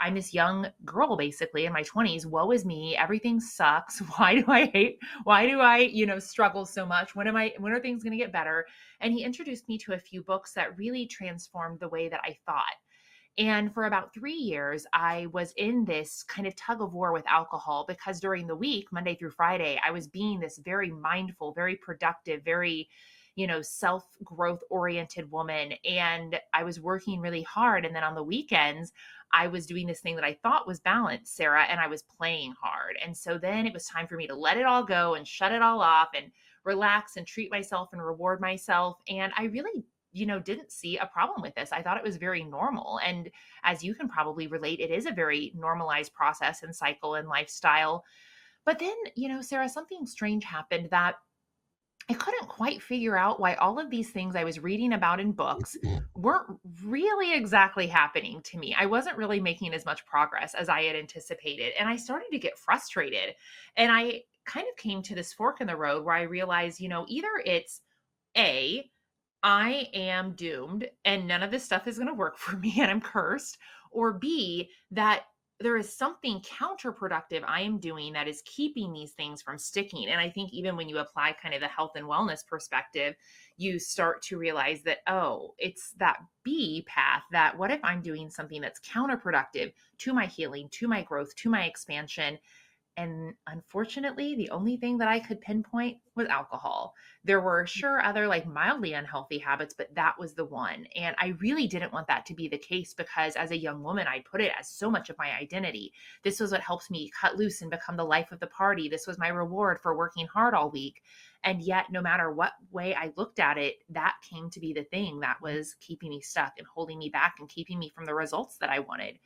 I'm this young girl basically in my 20s. Woe is me. Everything sucks. Why do I, struggle so much? When are things going to get better? And he introduced me to a few books that really transformed the way that I thought. And for about 3 years, I was in this kind of tug of war with alcohol because during the week, Monday through Friday, I was being this very mindful, very productive, very, self growth oriented woman. And I was working really hard. And then on the weekends, I was doing this thing that I thought was balanced, Sarah, and I was playing hard. And so then it was time for me to let it all go and shut it all off and relax and treat myself and reward myself. And I really didn't see a problem with this. I thought it was very normal. And as you can probably relate, it is a very normalized process and cycle and lifestyle. But then, Sarah, something strange happened that I couldn't quite figure out why all of these things I was reading about in books weren't really exactly happening to me. I wasn't really making as much progress as I had anticipated. And I started to get frustrated. And I kind of came to this fork in the road where I realized, either it's A, I am doomed and none of this stuff is going to work for me and I'm cursed, or B, that there is something counterproductive I am doing that is keeping these things from sticking. And I think even when you apply kind of the health and wellness perspective, you start to realize that, oh, it's that B path, that what if I'm doing something that's counterproductive to my healing, to my growth, to my expansion? And unfortunately, the only thing that I could pinpoint was alcohol. There were sure other like mildly unhealthy habits, but that was the one. And I really didn't want that to be the case because as a young woman, I put it as so much of my identity. This was what helped me cut loose and become the life of the party. This was my reward for working hard all week. And yet, no matter what way I looked at it, that came to be the thing that was keeping me stuck and holding me back and keeping me from the results that I wanted.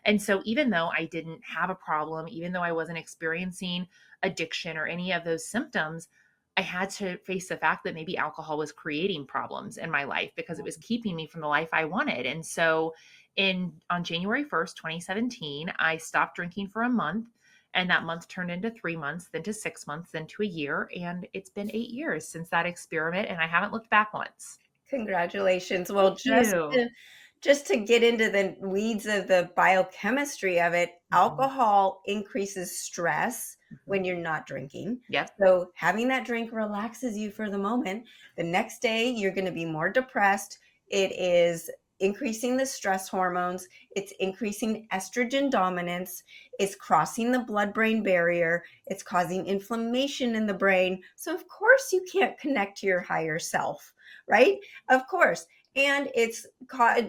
And so even though I didn't have a problem, even though I wasn't experiencing addiction or any of those symptoms, I had to face the fact that maybe alcohol was creating problems in my life because it was keeping me from the life I wanted. And so on January 1st, 2017, I stopped drinking for a month. And that month turned into 3 months, then to 6 months, then to a year. And it's been 8 years since that experiment. And I haven't looked back once. Congratulations. Well, Thank you. just to get into the weeds of the biochemistry of it, Mhm. alcohol increases stress Mhm. when you're not drinking. Yep. So having that drink relaxes you for the moment. The next day, you're going to be more depressed. It is increasing the stress hormones. It's increasing estrogen dominance. It's crossing the blood-brain barrier. It's causing inflammation in the brain. So of course you can't connect to your higher self, right? Of course. And it's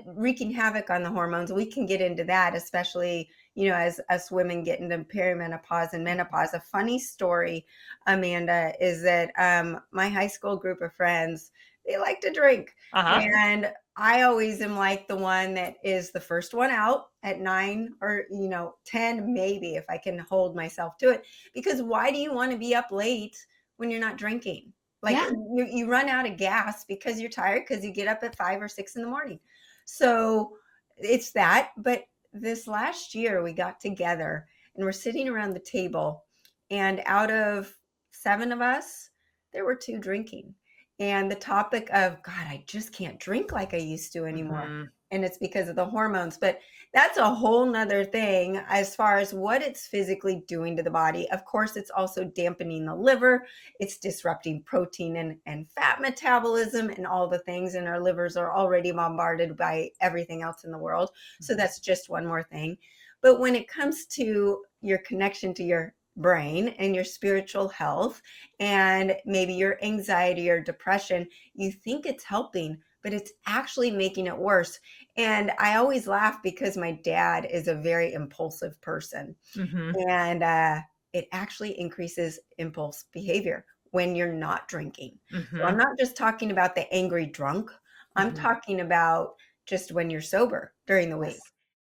wreaking havoc on the hormones. We can get into that, especially, as us women get into perimenopause and menopause. A funny story, Amanda, is that my high school group of friends, they like to drink. Uh-huh. And I always am like the one that is the first one out at 9 or, 10, maybe, if I can hold myself to it. Because why do you want to be up late when you're not drinking? Like Yeah. you run out of gas because you're tired because you get up at 5 or 6 in the morning. So it's that. But this last year we got together and we're sitting around the table, and out of 7 of us, there were 2 drinking. And the topic of, God, I just can't drink like I used to anymore. Mhm. And it's because of the hormones. But that's a whole nother thing as far as what it's physically doing to the body. Of course, it's also dampening the liver. It's disrupting protein and fat metabolism and all the things. And our livers are already bombarded by everything else in the world. So Mhm. that's just one more thing. But when it comes to your connection to your brain and your spiritual health and maybe your anxiety or depression, you think it's helping, but it's actually making it worse. And I always laugh because my dad is a very impulsive person, Mhm. and it actually increases impulse behavior when you're not drinking. So I'm Mhm. not just talking about the angry drunk. I'm Mhm. talking about just when you're sober during the Yes. week.